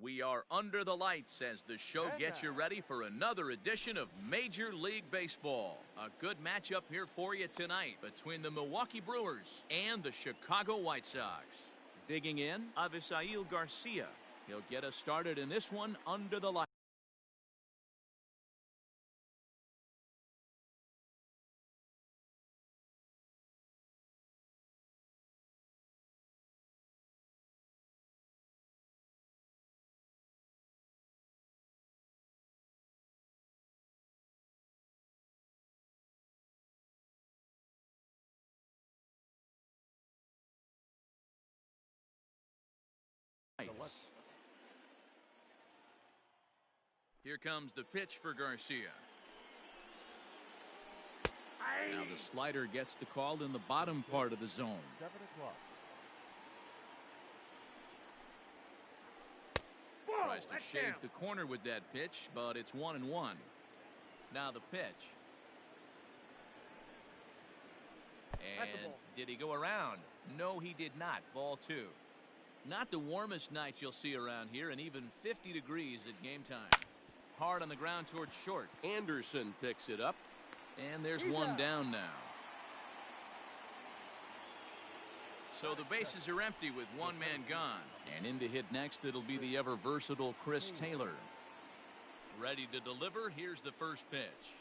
We are under the lights as the show gets you ready for another edition of Major League Baseball. A good matchup here for you tonight between the Milwaukee Brewers and the Chicago White Sox. Digging in, Avisail Garcia. He'll get us started in this one under the lights. Here comes the pitch for Garcia. Now the slider gets the call in the bottom part of the zone. 7 o'clock. Tries to shave the corner with that pitch, but it's 1-1. Now the pitch. And did he go around? No, he did not. Ball 2. Not the warmest night you'll see around here, and even 50 degrees at game time. Hard on the ground towards short. Anderson picks it up, and there's one down now. So the bases are empty with one man gone. And in to hit next, it'll be the ever versatile Chris Taylor. Ready to deliver. Here's the first pitch.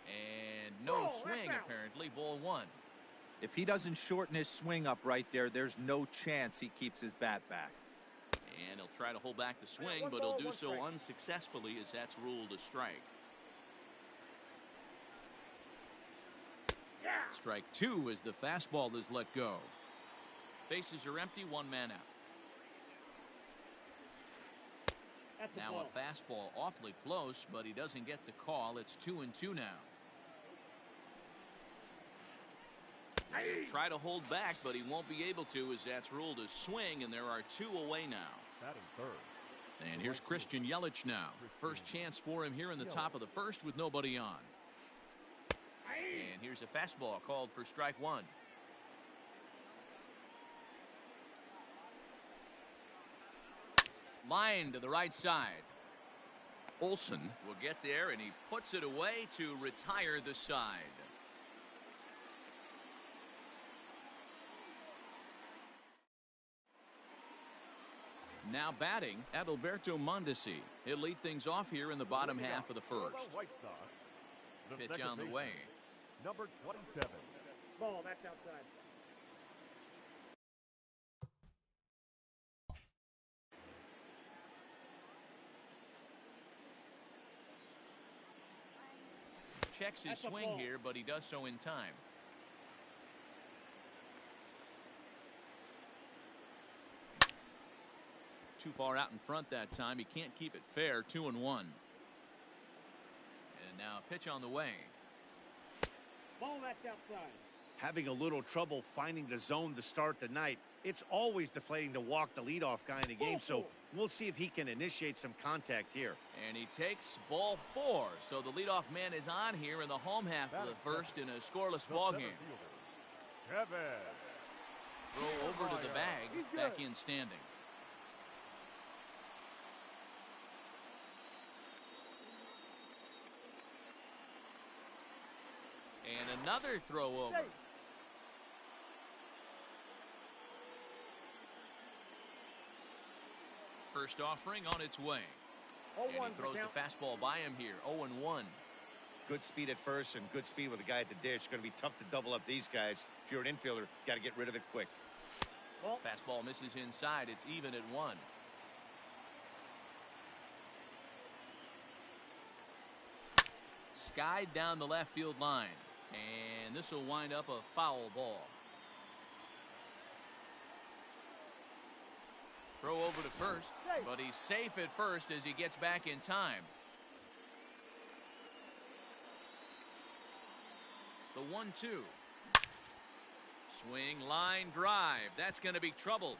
And no swing, apparently. Ball 1. If he doesn't shorten his swing up right there, there's no chance he keeps his bat back. And he'll try to hold back the swing, but he'll do so unsuccessfully as that's ruled a strike. Strike 2 as the fastball is let go. Bases are empty, one man out. Now a fastball awfully close, but he doesn't get the call. It's 2-2 now. Try to hold back, but he won't be able to as that's ruled a swing, and there are 2 away now. Batting third. And here's Christian Yelich now. First chance for him here in the top of the first with nobody on. And here's a fastball called for strike 1. Line to the right side. Olsen will get there, and he puts it away to retire the side. Now batting, Adalberto Mondesi. He'll lead things off here in the bottom half of the first. Pitch on the way. Number 27. Ball, that's outside. Checks his swing here, but he does so in time. Too far out in front that time. He can't keep it fair. 2-1. And now a pitch on the way. Ball, that's outside. Having a little trouble finding the zone to start the night. It's always deflating to walk the leadoff guy in the game, so we'll see if he can initiate some contact here. And he takes ball 4. So the leadoff man is on here in the home half of the first in a scoreless ball game. Throw over to the bag. Back in standing. And another throw over. First offering on its way. And he throws the fastball by him here. 0-1. Good speed at first and good speed with the guy at the dish. Going to be tough to double up these guys. If you're an infielder, got to get rid of it quick. Fastball misses inside. It's even at 1. Skied down the left field line. And this will wind up a foul ball. Throw over to first, but he's safe at first as he gets back in time. The 1-2. Swing, line, drive. That's going to be trouble.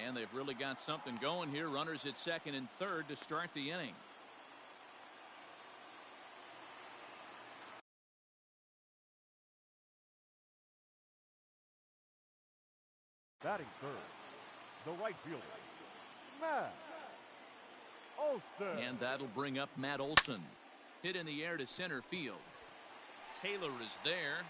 And they've really got something going here. Runners at second and third to start the inning. Batting third, the right fielder, Matt Olson. And that'll bring up Matt Olson. Hit in the air to center field. Taylor is there.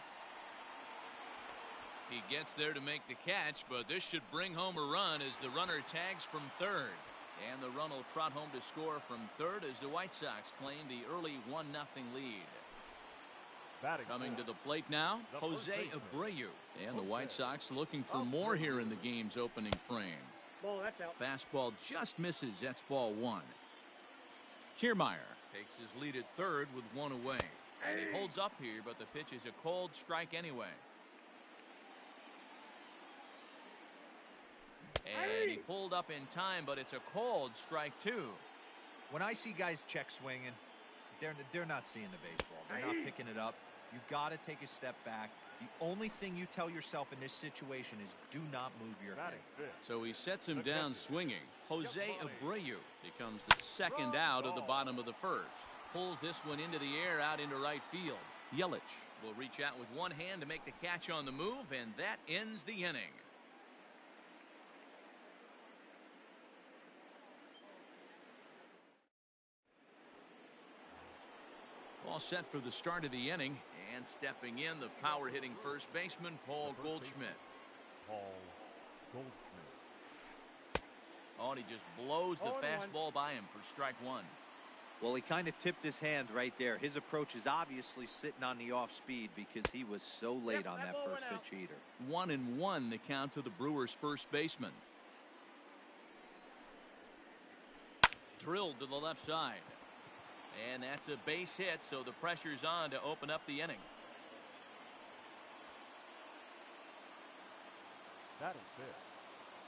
He gets there to make the catch, but this should bring home a run as the runner tags from third. And the run will trot home to score from third as the White Sox claim the early 1-0 lead. Batting Coming to fourth, the plate now, the Jose first baseman. Abreu. And the White Sox looking for more here in the game's opening frame. Ball, that's out. Fastball just misses. That's ball one. Kiermaier takes his lead at third with one away. And he holds up here, but the pitch is a cold strike anyway. And he pulled up in time, but it's a cold strike too. When I see guys check swinging, they're not seeing the baseball. They're not picking it up. You got to take a step back. The only thing you tell yourself in this situation is do not move your batting feet. fifth, So he sets him down swinging. Jose Abreu becomes the second out of the bottom of the first. Pulls this one into the air out into right field. Yelich will reach out with one hand to make the catch on the move, and that ends the inning. All set for the start of the inning, and stepping in, the power hitting first baseman Paul Goldschmidt. Paul Goldschmidt. Oh, and he just blows the 0-1. fastball by him for strike one. Well, he kind of tipped his hand right there. His approach is obviously sitting on the off speed because he was so late on that first pitch heater. 1-1 the count to the Brewers' first baseman. Drilled to the left side. And that's a base hit, so the pressure's on to open up the inning. Batting fifth,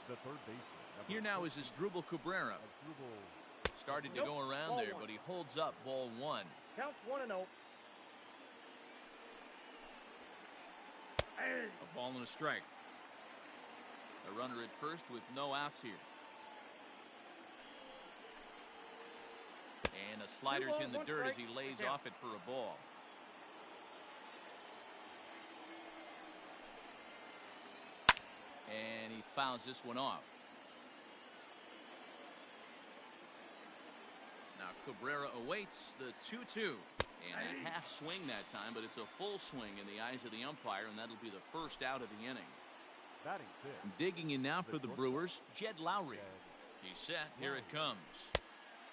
the third baseman. Here now is Asdrubal Cabrera. Asdrubal. Started to go around there, but he holds up ball one. Counts 1-0. A ball and a strike. A runner at first with no outs here. And a slider's in the dirt as he lays off it for a ball. And he fouls this one off. Now Cabrera awaits the 2-2. And a half swing that time, but it's a full swing in the eyes of the umpire, and that'll be the first out of the inning. Batting fifth, Digging in now for the Brewers, Jed Lowry. He's set. Here it comes.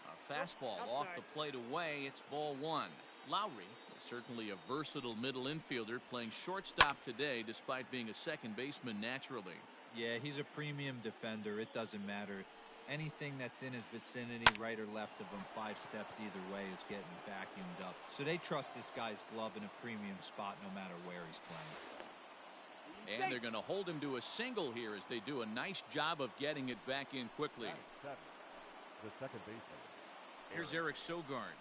A fastball off the plate away. It's ball one. Lowry is certainly a versatile middle infielder, playing shortstop today despite being a second baseman naturally. Yeah, he's a premium defender. It doesn't matter. Anything that's in his vicinity, right or left of him, 5 steps either way, is getting vacuumed up. So they trust this guy's glove in a premium spot no matter where he's playing. And they're going to hold him to a single here as they do a nice job of getting it back in quickly. batting seventh, the second baseman. Here's Eric Sogard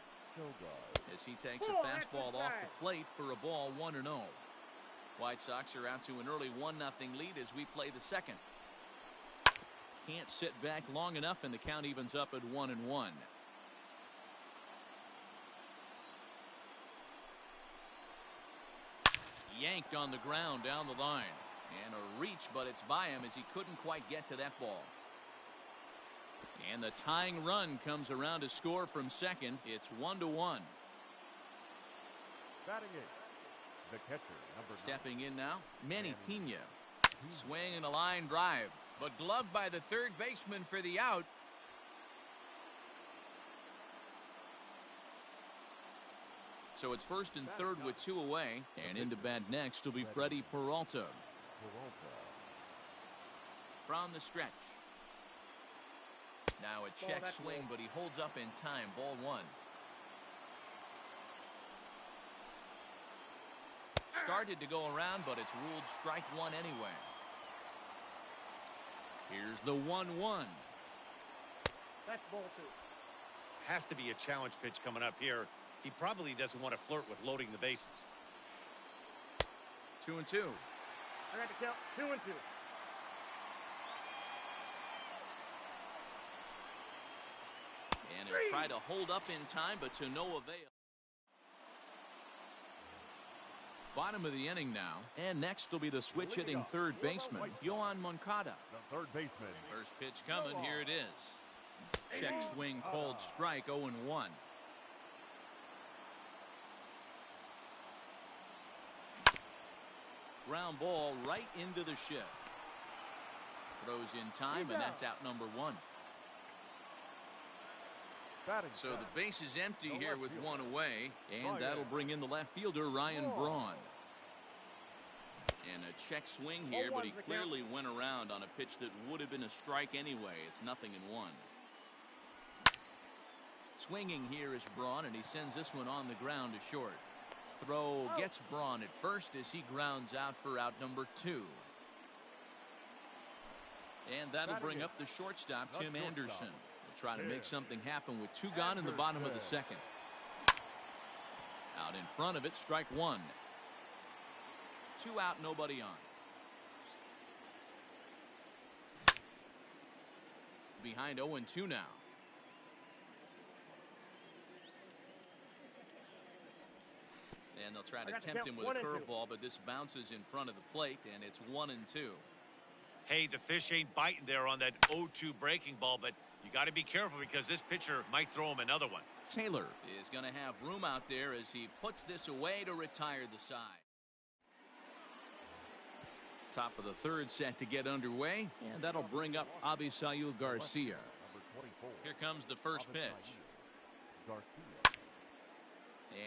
as he takes a fastball off the plate for a ball 1-0. White Sox are out to an early 1-0 lead as we play the second. Can't sit back long enough, and the count evens up at 1-1. Yanked on the ground down the line. And a reach, but it's by him as he couldn't quite get to that ball. And the tying run comes around to score from second. It's 1-1. Batting eighth, the catcher, number 9. Stepping in now, Manny Pena. Swing and a line drive, but gloved by the third baseman for the out. So it's first and third with 2 away, and into bat next will be Freddie Peralta. From the stretch. Now a check swing, but he holds up in time. Ball one. Started to go around, but it's ruled strike one anyway. Here's the 1-1. That's ball 2. Has to be a challenge pitch coming up here. He probably doesn't want to flirt with loading the bases. 2-2. I got the count 2-2. And he'll try to hold up in time, but to no avail. bottom of the inning now. And next will be the switch hitting third baseman, Yohan Moncada. The third baseman. First pitch coming. Here it is. Check swing called strike. 0-1. Ground ball right into the shift. Throws in time, and that's out number 1. So the base is empty here with one away, and that'll bring in the left fielder, Ryan Braun. And a check swing here, but he clearly went around on a pitch that would have been a strike anyway. It's 0-1. Swinging here is Braun, and he sends this one on the ground to short. Throw gets Braun at first as he grounds out for out number 2. And that'll bring up the shortstop, Tim Anderson. They'll try to make something happen with 2 gone in the bottom of the second. Out in front of it, strike 1. 2 out, nobody on. Behind 0-2 now. And they'll try to tempt him with a curveball, but this bounces in front of the plate, and it's 1-2. Hey, the fish ain't biting there on that 0-2 breaking ball, but you got to be careful because this pitcher might throw him another one. Taylor is going to have room out there as he puts this away to retire the side. Top of the third set to get underway, and that'll bring up Avisail Garcia. Here comes the first pitch.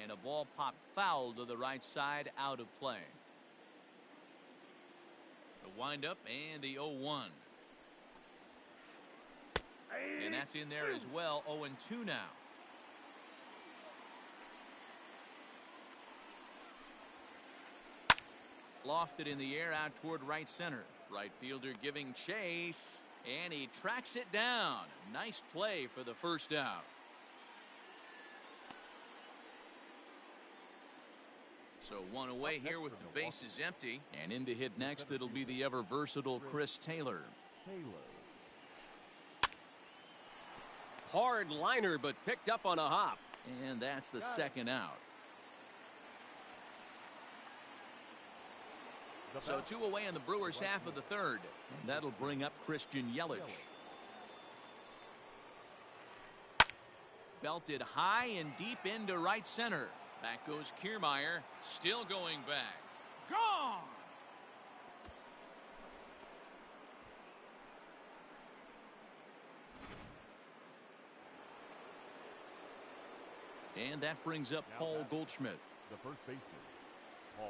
And a ball popped foul to the right side, out of play. The windup and the 0-1. And that's in there as well. 0-2 now. Lofted in the air out toward right center. Right fielder giving chase, and he tracks it down. Nice play for the first out. So one away here with the bases empty, and in to hit next it'll be the ever versatile Chris Taylor. Hard liner, but picked up on a hop. And that's the second out. So 2 away in the Brewers half of the third. And that'll bring up Christian Yelich. Belted high and deep into right center. Back goes Kiermaier, still going back. Gone! And that brings up Paul Goldschmidt. The first baseman, Paul.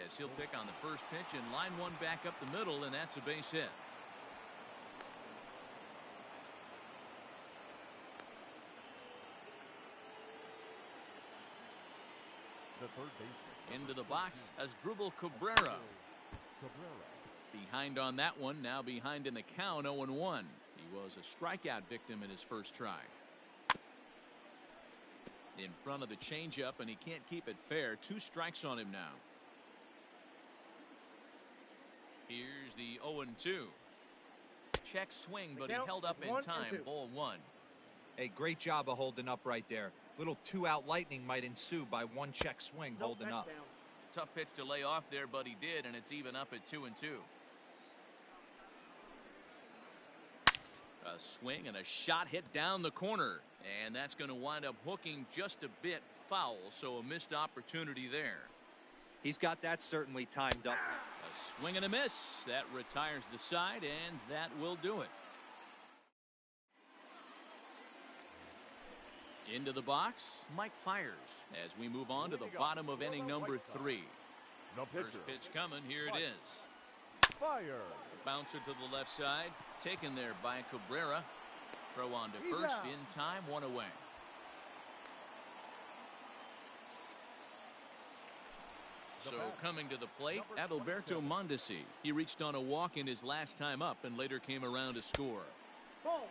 Yes, he'll pick on the first pitch and line one back up the middle, and that's a base hit. The third baseman. Into the box as Drupal Cabrera. Behind on that one, now behind in the count, 0-1. He was a strikeout victim in his first try. In front of the changeup, and he can't keep it fair. 2 strikes on him now. Here's the 0-2. Check swing, but he held up in time. Ball 1. Hey, great job of holding up right there. Little 2-out lightning might ensue by 1 check swing holding up. Tough pitch to lay off there, but he did, and it's even up at 2-2. A swing and a shot hit down the corner, and that's going to wind up hooking just a bit foul, so a missed opportunity there. He's got that certainly timed up. A swing and a miss. That retires the side, and that will do it. Into the box, Mike Fiers as we move on to the bottom of inning number 3. First pitch coming. Here it is. Fire. Bouncer to the left side, taken there by Cabrera. Throw on to first in time, 1 away. So coming to the plate, Adalberto Mondesi. He reached on a walk in his last time up and later came around to score.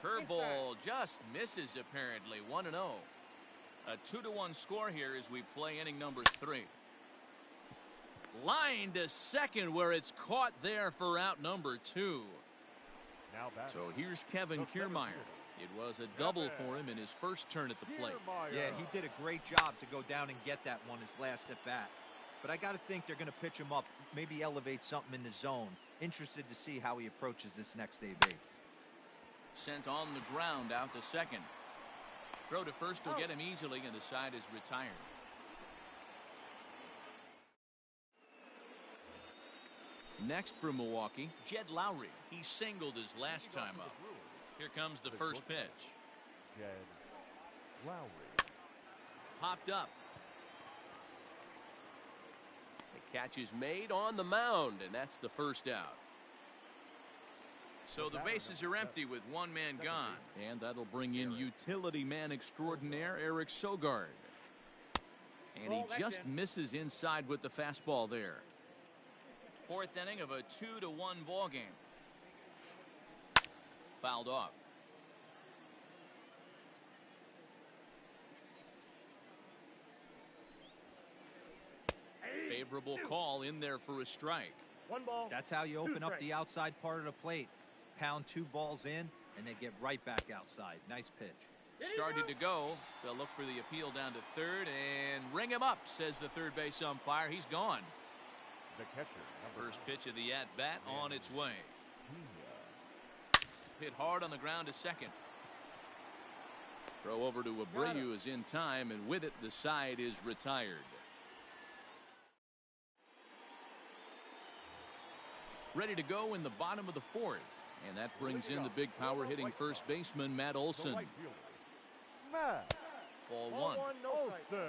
Curveball just misses apparently. 1-0. A 2-1 score here as we play inning number 3. Line to second where it's caught there for out number 2. So here's Kevin Kiermaier. It was a double for him in his first turn at the plate. Yeah, he did a great job to go down and get that one his last at bat. but I got to think they're going to pitch him up, maybe elevate something in the zone. Interested to see how he approaches this next AB. Sent on the ground out to second. Throw to first will get him easily, and the side is retired. Next for Milwaukee, Jed Lowry. He singled his last time up. Here comes the first pitch. Jed Lowry. Popped up. The catch is made on the mound, and that's the first out. So the bases are empty with one man gone. And that'll bring in utility man extraordinaire Eric Sogard. And he just misses inside with the fastball there. Fourth inning of a 2-1 ball game. Fouled off. Favorable call in there for a strike. One ball. That's how you open up the outside part of the plate. Pound 2 balls in, and they get right back outside. Nice pitch. Started to go. They'll look for the appeal down to third and ring him up, says the third base umpire. He's gone. The catcher. First pitch of the at-bat on its way. Hit hard on the ground to second. Throw over to Abreu is in time, and with it, the side is retired. Ready to go in the bottom of the fourth. And that brings in the big power hitting first baseman, Matt Olson. Matt Ball one. Olson.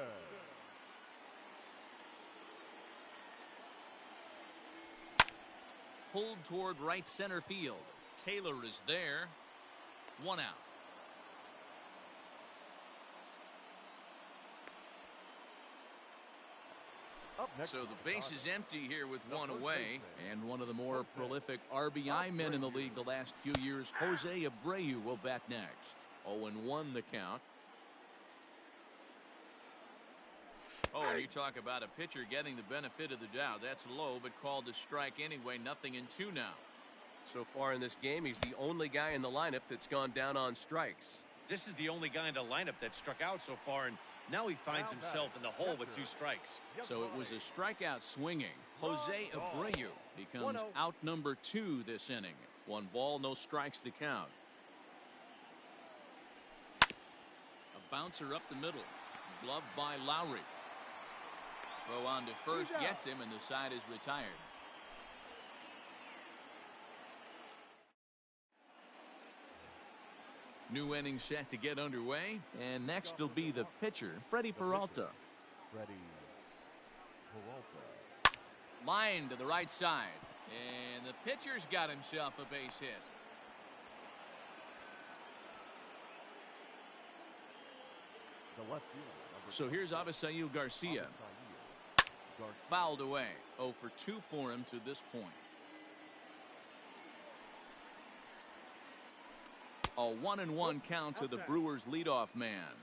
Pulled toward right center field. Taylor is there. One out. So the base is empty here with one away, and one of the more prolific RBI men in the league the last few years, Jose Abreu, will bat next. 0-1 the count. Oh, and you talk about a pitcher getting the benefit of the doubt. That's low, but called a strike anyway. 0-2 now. So far in this game, he's the only guy in the lineup that's gone down on strikes. This is the only guy in the lineup that struck out so far, and now he finds himself in the hole with 2 strikes. So it was a strikeout swinging. Jose Abreu becomes out number 2 this inning. 1 ball, no strikes to count. A bouncer up the middle. Gloved by Lowry. Throw on to first, gets him, and the side is retired. New inning set to get underway, and next will be the pitcher, Freddie Peralta. Freddie Peralta. Line to the right side, and the pitcher's got himself a base hit. The left fielder. So here's Avisail Garcia. Fouled away. 0 for 2 for him to this point. A 1-1 count to the Brewers leadoff man.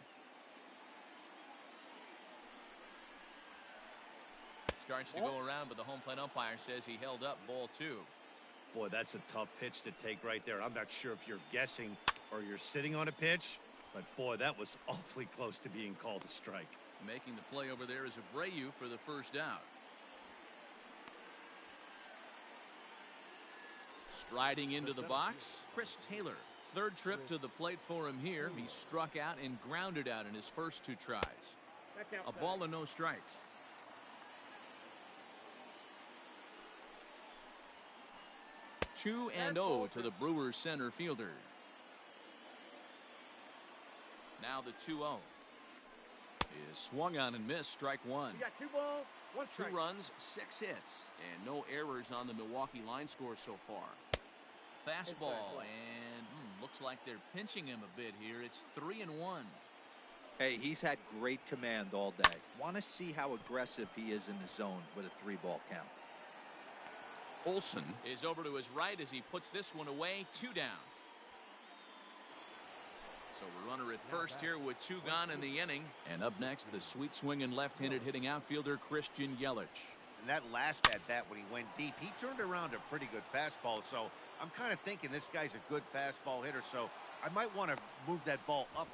Starts to go around, but the home plate umpire says he held up. Ball 2. Boy, that's a tough pitch to take right there. I'm not sure if you're guessing or you're sitting on a pitch, but boy, that was awfully close to being called a strike. Making the play over there is Abreu for the first out. Striding into the box, Chris Taylor. Third trip to the plate for him here. He struck out and grounded out in his first 2 tries. A ball and no strikes. Two and 0 to the Brewers center fielder. Now the 2-0 is swung on and missed. Strike 1. You got 2 balls, 1 strike. 2 runs, 6 hits, and no errors on the Milwaukee line score so far. Fastball, and looks like they're pinching him a bit here. It's 3-1. Hey, he's had great command all day. Want to see how aggressive he is in the zone with a 3-ball count. Olson is over to his right as he puts this one away. 2 down. So a runner at first here with 2 gone in the inning. And up next, the sweet swinging left-handed hitting outfielder Christian Yelich. And that last at bat when he went deep, he turned around a pretty good fastball. So I'm kind of thinking this guy's a good fastball hitter. So I might want to move that ball up.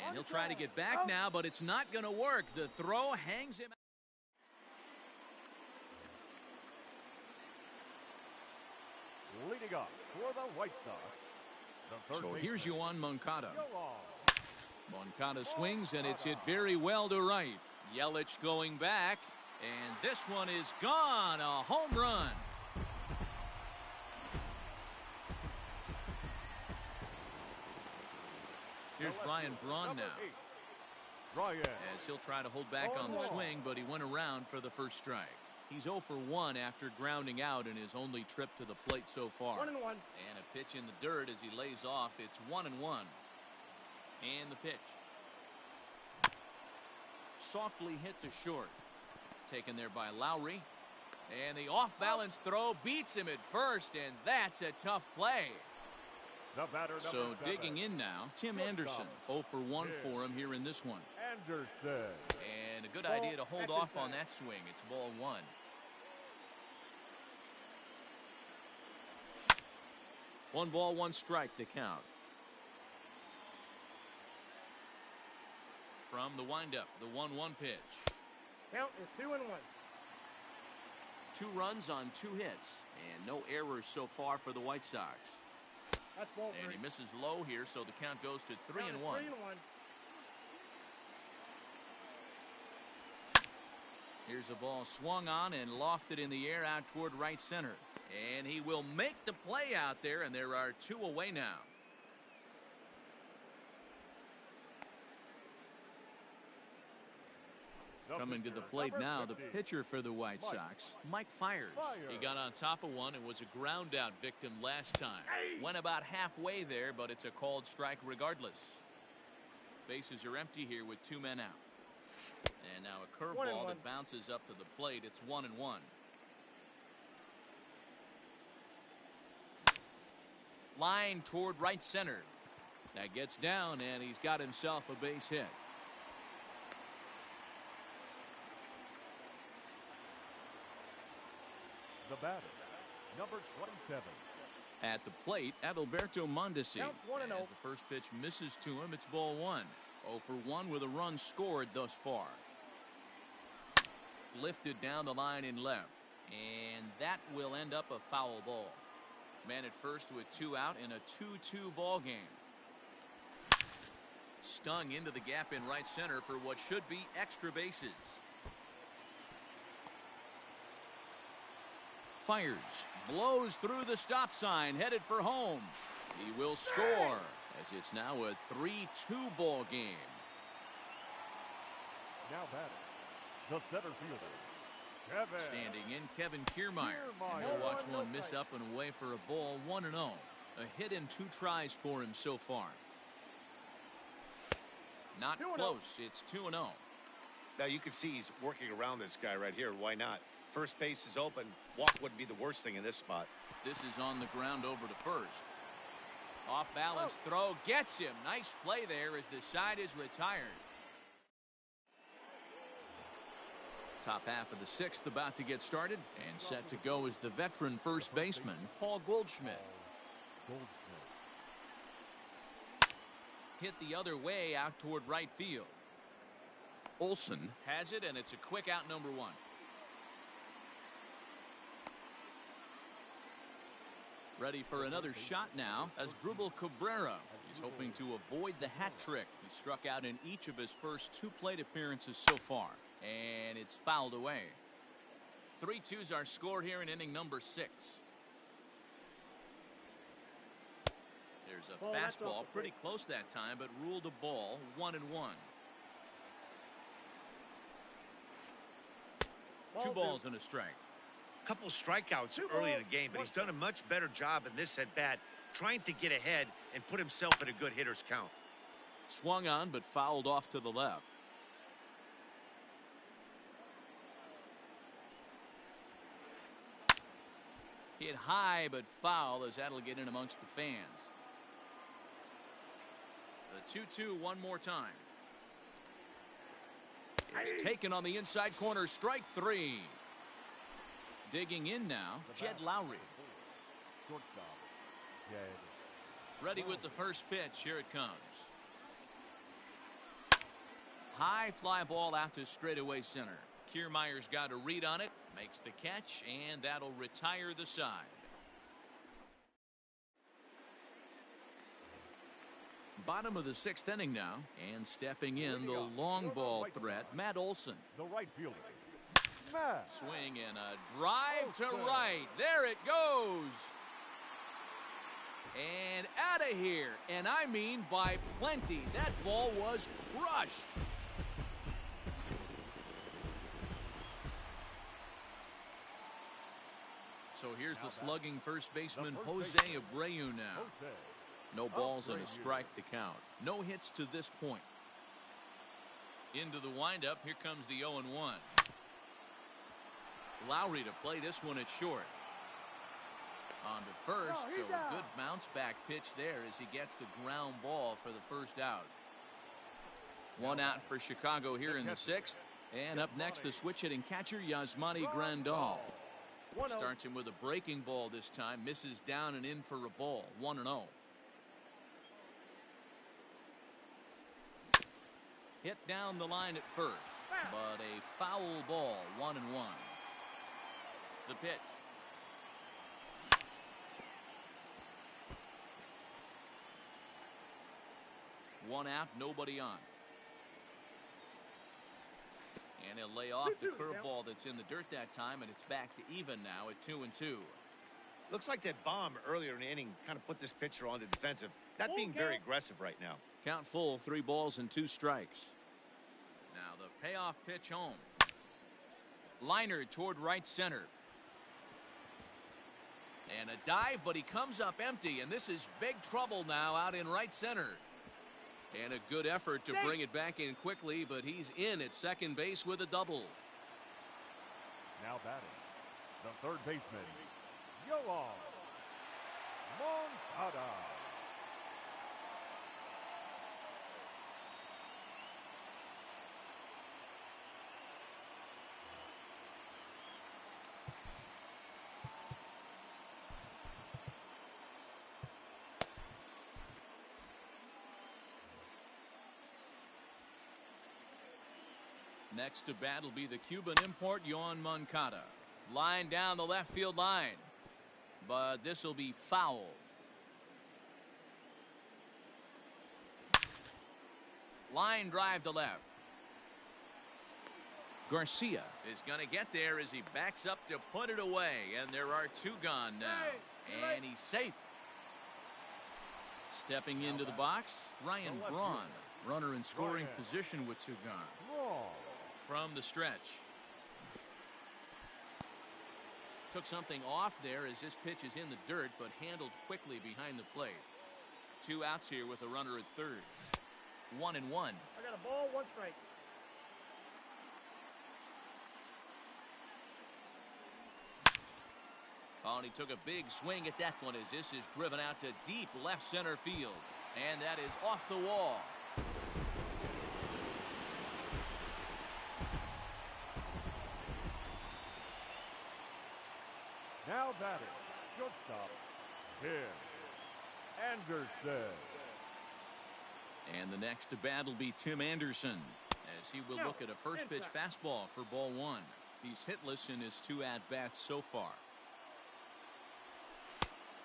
And he'll try to get back now, but it's not going to work. The throw hangs him. Leading up for the White Sox, the third So baseman, here's Yoan Moncada. Yoan. Moncada swings, and it's hit very well to right. Yelich going back, and this one is gone. A home run. Here's Ryan Braun Number now, 8, Ryan. as he'll try to hold back on the swing, but he went around for the first strike. He's 0 for 1 after grounding out in his only trip to the plate so far. 1-1. And a pitch in the dirt as he lays off. It's 1-1. And the pitch. Softly hit to short. Taken there by Lowry. And the off-balance throw beats him at first, and that's a tough play. The batter, So number 7, digging in now, Tim Anderson. 0 for 1 for him here in this one. Anderson. And a good Ball idea to hold at the off on center. that swing. It's ball 1. One ball, one strike to count. From the windup, the 1-1 pitch. Count is 2-1. 2 runs on 2 hits, and no errors so far for the White Sox. That's ball And 3. he misses low here, so the count goes to 3-1. 3-1. Here's a ball swung on and lofted in the air out toward right center. And he will make the play out there, and there are 2 away now. Coming to the plate now, the pitcher for the White Sox, Mike Fiers. He got on top of one and was a ground out victim last time. Went about halfway there, but it's a called strike regardless. Bases are empty here with 2 men out. And now a curveball that bounces up to the plate. It's 1-1. Line toward right center. That gets down, and he's got himself a base hit. The batter, number 27. At the plate, Adalberto Mondesi. Count 1-0. As the first pitch misses to him, it's ball 1. 0 for 1 with a run scored thus far. Lifted down the line in left. And that will end up a foul ball. Man at first with 2 out in a 2-2 ball game. Stung into the gap in right center for what should be extra bases. Fires, blows through the stop sign, headed for home. He will score, as it's now a 3-2 ball game. Now batting, the center fielder, Kevin. Standing in, Kevin Kiermaier. And he'll watch one miss up and away for a ball, 1-0. A hit in 2 tries for him so far. Not 2-0. close. It's 2-0. Now you can see he's working around this guy right here. Why not? First base is open. Walk wouldn't be the worst thing in this spot. This is on the ground over to first. Off balance throw gets him. Nice play there as the side is retired. Top half of the 6th about to get started, and set to go is the veteran first baseman, Paul Goldschmidt. Hit the other way out toward right field. Olsen has it, and it's a quick out, number 1. Ready for another shot now as Drupal Cabrera. He's hoping to avoid the hat trick. He struck out in each of his first 2 plate appearances so far, and it's fouled away. 3-2's our score here in inning number 6. There's a fastball pretty close that time, but ruled a ball, 1-1. 2 balls and a strike. Couple strikeouts early in the game, but he's done a much better job in this at bat, trying to get ahead and put himself in a good hitter's count. Swung on, but fouled off to the left. Hit high, but foul, as that'll get in amongst the fans. The 2-2 one more time. It's taken on the inside corner, strike 3. Digging in now, Jed Lowry. Shortstop, Jed. Ready with the first pitch. Here it comes. High fly ball out to straightaway center. Kiermaier's got a read on it, makes the catch, and that'll retire the side. Bottom of the 6th inning now, and stepping in the long ball threat, Matt Olson. The right fielder, Matt. Swing and a drive to right. There it goes. And out of here. And I mean by plenty. That ball was crushed. So here's the slugging first baseman Jose Abreu now. No balls and a strike to count. No hits to this point. Into the windup. Here comes the 0-1. Lowry to play this one at short. On to first, so a good bounce back pitch there as he gets the ground ball for the first out. One out for Chicago here in the 6th. And up next, the switch hitting catcher Yasmani Grandal. Starts him with a breaking ball this time. Misses down and in for a ball. 1-0. Hit down the line at first, but a foul ball. 1-1. The pitch. One out, nobody on. And he'll lay off the curveball that's in the dirt that time, and it's back to even now at 2-2. Looks like that bomb earlier in the inning kind of put this pitcher on the defensive. Not being very aggressive right now. Count full, 3 balls and 2 strikes. Now the payoff pitch home. Liner toward right center. And a dive, but he comes up empty, and this is big trouble now out in right center. And a good effort to bring it back in quickly, but he's in at second base with a double. Now batting, the third baseman, Yoan Moncada. Next to bat will be the Cuban import, Yoan Moncada. Line down the left field line. But this will be foul. Line drive to left. Garcia is going to get there as he backs up to put it away. And there are 2 gone now. And he's safe. Stepping into the box, Ryan Braun. Runner in scoring position with 2 gone. From the stretch. Took something off there as this pitch is in the dirt, but handled quickly behind the plate. 2 outs here with a runner at third. 1-1. I got a ball, 1 strike. Oh, and he took a big swing at that one as this is driven out to deep left center field. And that is off the wall. Now batting, shortstop, Tim Anderson. And the next to bat will be Tim Anderson as he will look at a first pitch fastball for ball 1. He's hitless in his 2 at-bats so far.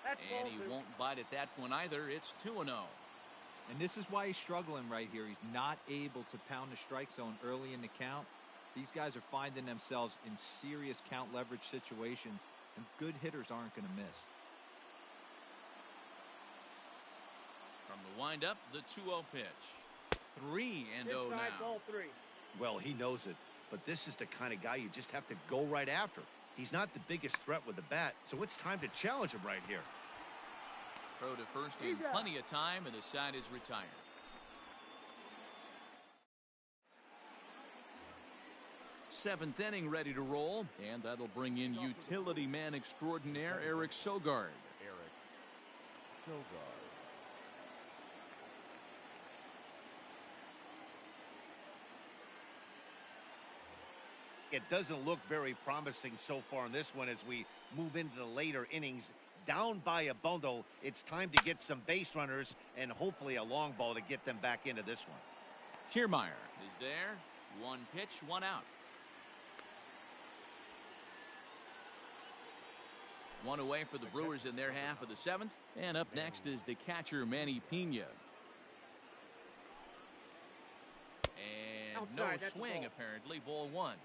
And he won't bite at that one either. It's 2-0. And this is why he's struggling right here. He's not able to pound the strike zone early in the count. These guys are finding themselves in serious count leverage situations, and good hitters aren't going to miss. From the windup, the 2-0 pitch. 3-0 now. Ball 3. Well, he knows it, but this is the kind of guy you just have to go right after. He's not the biggest threat with the bat, so it's time to challenge him right here. Throw to first in plenty of time, and the side is retired. Seventh inning ready to roll, and that'll bring in utility man extraordinaire Eric Sogard. Eric Sogard. It doesn't look very promising so far in this one as we move into the later innings. Down by a bundle, it's time to get some base runners and hopefully a long ball to get them back into this one. Kiermaier is there. 1 pitch, 1 out. 1 away for the Brewers in their half of the 7th. And up next is the catcher, Manny Pena. no Outside, that's a swing, ball. apparently. Ball one.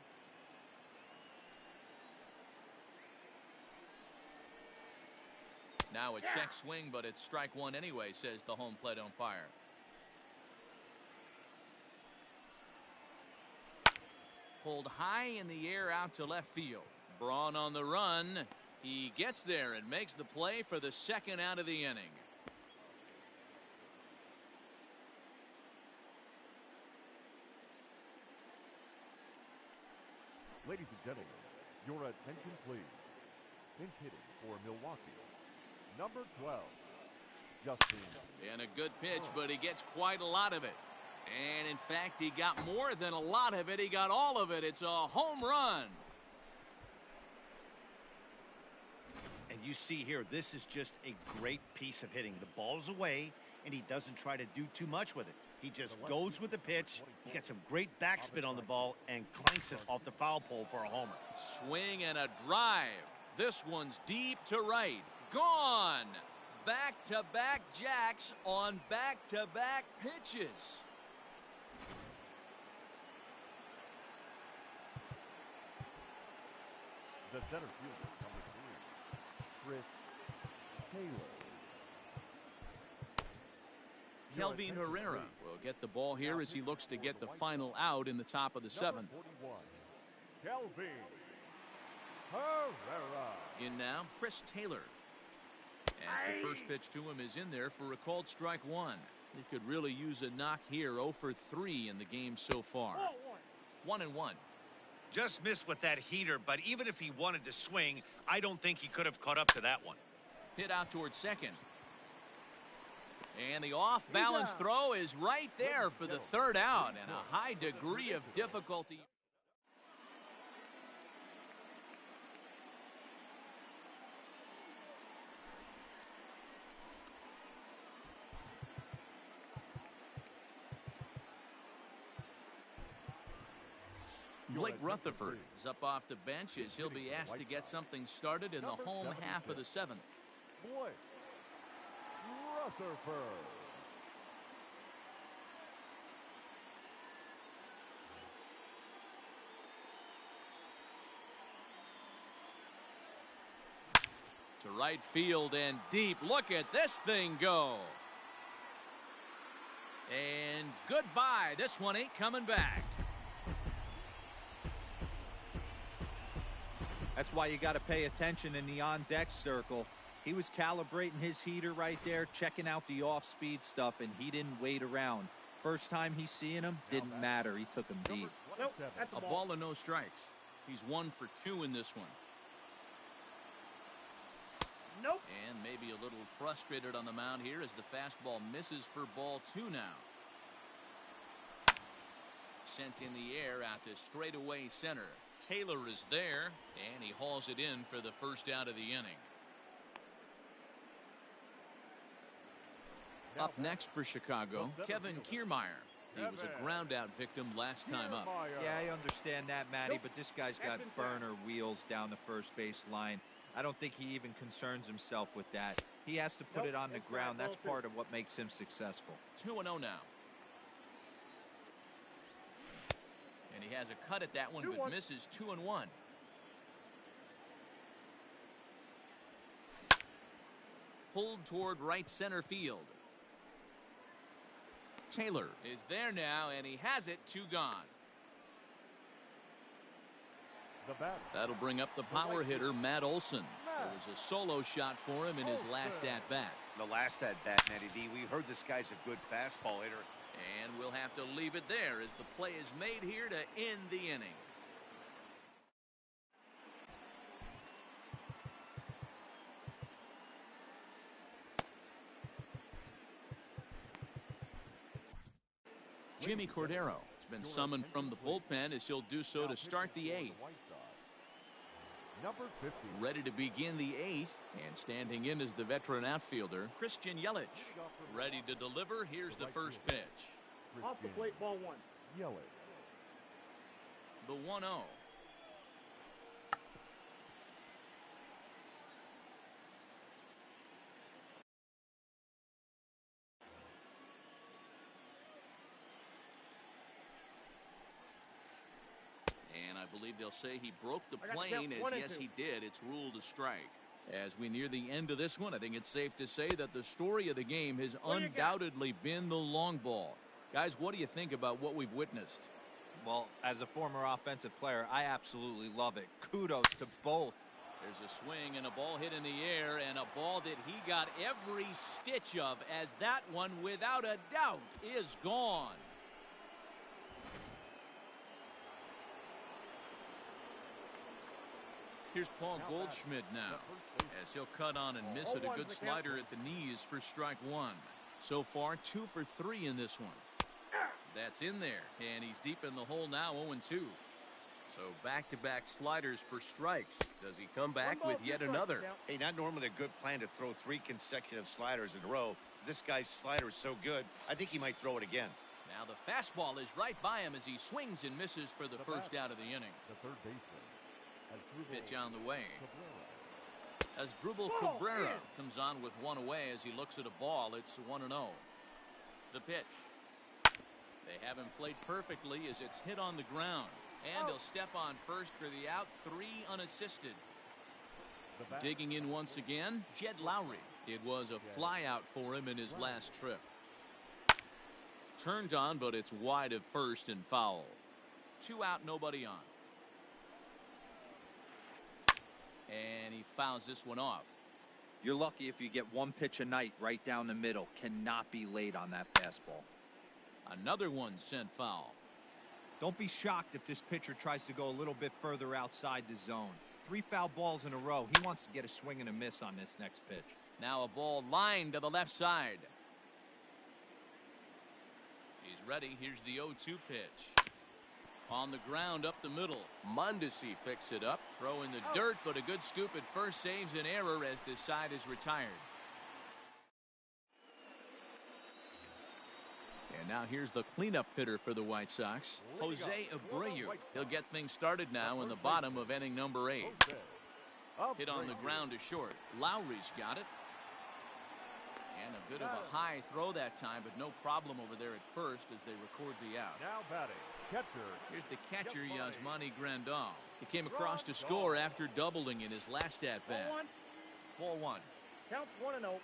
Now a check swing, but it's strike one anyway, says the home plate umpire. Pulled high in the air out to left field. Braun on the run. He gets there and makes the play for the second out of the inning. Ladies and gentlemen, your attention please. Pinch hitting for Milwaukee, number 12, Justin. And a good pitch, but he gets quite a lot of it. And in fact, he got more than a lot of it. He got all of it. It's a home run. And you see here, this is just a great piece of hitting. The ball's away, and he doesn't try to do too much with it. He just goes with the pitch. He gets some great backspin on the ball and clanks it off the foul pole for a homer. Swing and a drive. This one's deep to right. Gone. Back-to-back jacks on back-to-back pitches. The center fielder, number 3, Chris Taylor. Kelvin Herrera will get the ball here as he looks to get the final out in the top of the seventh. Number 41, Kelvin Herrera. In now, Chris Taylor. As the first pitch to him is in there for a called strike one. He could really use a knock here. 0 for 3 in the game so far. 1-1. Just missed with that heater, but even if he wanted to swing, I don't think he could have caught up to that one. Hit out towards second. And the off-balance throw is right there for the third out, and a high degree of difficulty. Blake Rutherford is up off the bench as he'll be asked to get something started in the home half of the seventh. Blake Rutherford. To right field and deep. Look at this thing go. And goodbye. This one ain't coming back. That's why you got to pay attention in the on-deck circle. He was calibrating his heater right there, checking out the off-speed stuff, and he didn't wait around. First time he's seeing him, didn't matter. He took him deep. Nope, that's A ball and no strikes. He's 1 for 2 in this one. Nope. And maybe a little frustrated on the mound here as the fastball misses for ball 2 now. Sent in the air out to straightaway center. Taylor is there, and he hauls it in for the first out of the inning. Up next for Chicago, Kevin Kiermaier. He was a ground-out victim last time up. Yeah, I understand that, Matty, but this guy's got burner wheels down the first base line. I don't think he even concerns himself with that. He has to put it on the ground. That's part of what makes him successful. 2-0 now. And he has a cut at that one, but misses 2-1. Pulled toward right center field. Taylor is there now, and he has it. 2 gone. That'll bring up the power hitter, Matt Olson. It was a solo shot for him in his last at-bat. The last at-bat, Matty D, we heard this guy's a good fastball hitter. And we'll have to leave it there as the play is made here to end the inning. Jimmy Cordero has been summoned from the bullpen as he'll do so to start the 8th. Number 50. Ready to begin the 8th, and standing in is the veteran outfielder, Christian Yelich. Ready to deliver. Here's the first pitch. Off the plate, ball 1. Yelich. The 1-0. believe they'll say he broke the I got plane, count as 1 and yes 2. he did. It's ruled a strike. As we near the end of this one, I think it's safe to say that the story of the game has What do you got? undoubtedly been the long ball. Guys, what do you think about what we've witnessed? Well, as a former offensive player, I absolutely love it. Kudos to both. There's a swing and a ball hit in the air, and a ball that he got every stitch of, as that one, without a doubt, is gone. Here's Paul Goldschmidt now, as he'll cut on and miss it. A good slider at the knees for strike one. So far, 2 for 3 in this one. That's in there, and he's deep in the hole now, 0-2. So back-to-back sliders for strikes. Does he come back with yet another? Hey, not normally a good plan to throw 3 consecutive sliders in a row. This guy's slider is so good, I think he might throw it again. Now the fastball is right by him as he swings and misses for the first out of the inning. The third baseman. Pitch on the way. As Drupal Cabrera comes on with one away as he looks at a ball. It's 1-0. The pitch. They haven't played perfectly as it's hit on the ground. And he'll step on first for the out. 3 unassisted. Digging in once again, Jed Lowry. It was a fly out for him in his last trip. Turned on, but it's wide of first and foul. 2 out, nobody on. And he fouls this one off. You're lucky if you get 1 pitch a night right down the middle. Cannot be late on that fastball. Another one sent foul. Don't be shocked if this pitcher tries to go a little bit further outside the zone. 3 foul balls in a row. He wants to get a swing and a miss on this next pitch. Now a ball lined to the left side. He's ready. Here's the 0-2 pitch. On the ground up the middle. Mondesi picks it up. Throw in the dirt, but a good scoop at first saves an error as this side is retired. And now here's the cleanup hitter for the White Sox, Jose Abreu. He'll get things started now in the bottom of inning number 8. Hit on the ground to short. Lowry's got it. And a bit of a high throw that time, but no problem over there at first as they record the out. Now batting, catcher. Here's the catcher, Yasmani Grandal. He came across to score after doubling in his last at-bat. Ball 1. Counts 1-0.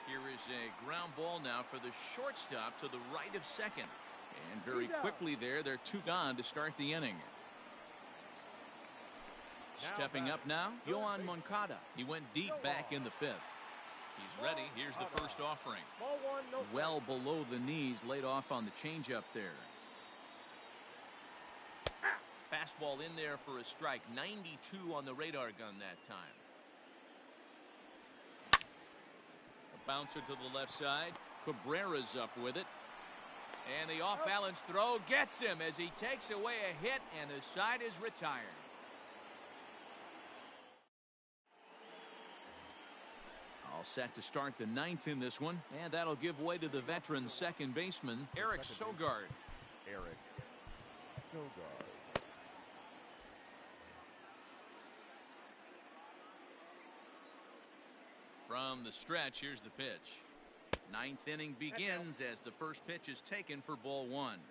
Here is a ground ball now for the shortstop to the right of second. And very quickly there, they're 2 gone to start the inning. Stepping up now, Yohan Moncada. He went deep back in the 5th. He's ready. Here's the first offering. Ball 1, no Well below the knees, laid off on the changeup there. Fastball in there for a strike. 92 on the radar gun that time. A bouncer to the left side. Cabrera's up with it. And the off-balance throw gets him as he takes away a hit, and the side is retired. All set to start the 9th in this one, and that'll give way to the veteran second baseman, Eric Sogard. Eric Sogard. From the stretch, here's the pitch. 9th inning begins as the first pitch is taken for ball 1.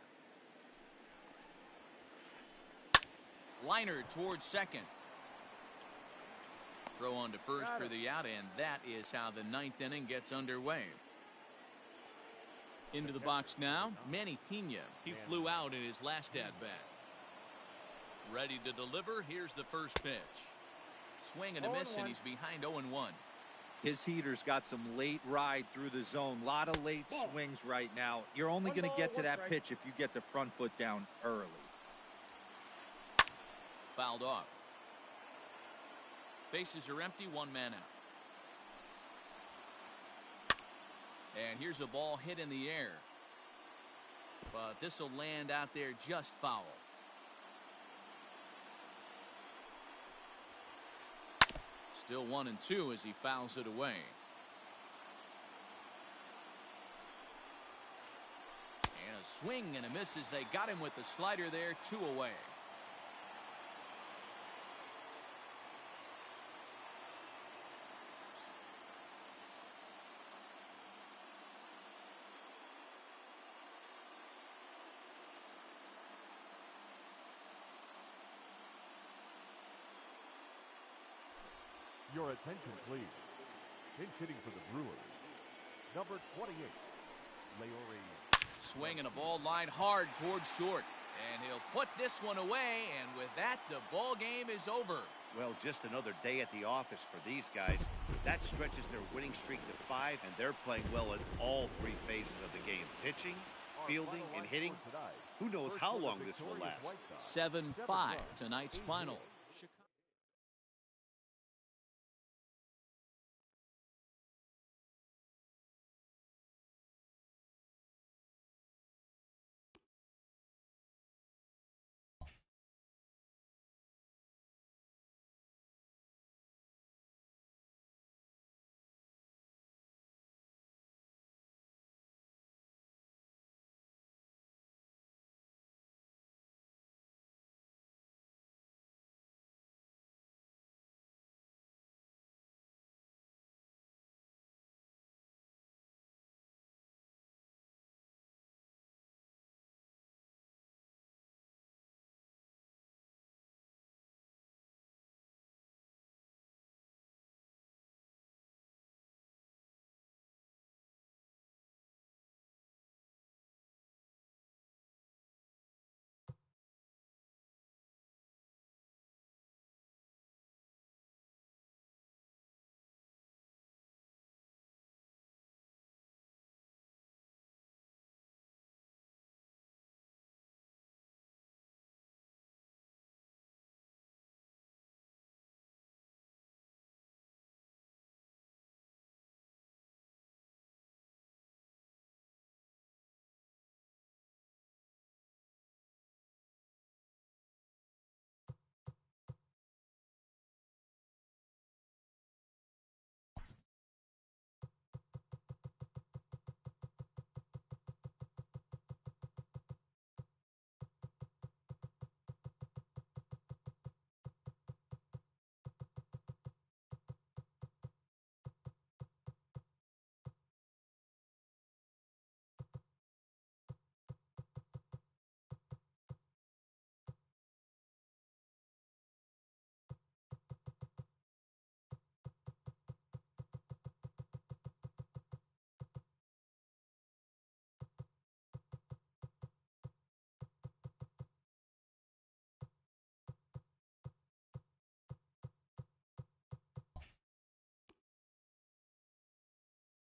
Liner towards second. Throw on to first for the out, and that is how the 9th inning gets underway. Into the box now, Manny Pena. He flew out in his last at-bat. Ready to deliver. Here's the first pitch. Swing and a miss, and he's behind 0-1. His heater's got some late ride through the zone. A lot of late swings right now. You're only going to get to that pitch if you get the front foot down early. Fouled off. Bases are empty, 1 man out. And here's a ball hit in the air. But this will land out there just foul. Still 1-2 as he fouls it away. And a swing and a miss as they got him with the slider there, 2 away. Your attention, please. Pinch hitting for the Brewers, number 28, Leore. Swing and a ball line hard towards short. And he'll put this one away, and with that, the ball game is over. Well, just another day at the office for these guys. That stretches their winning streak to 5, and they're playing well in all 3 phases of the game. Pitching, fielding, and hitting. Who knows how long this will last. 7-5 tonight's final.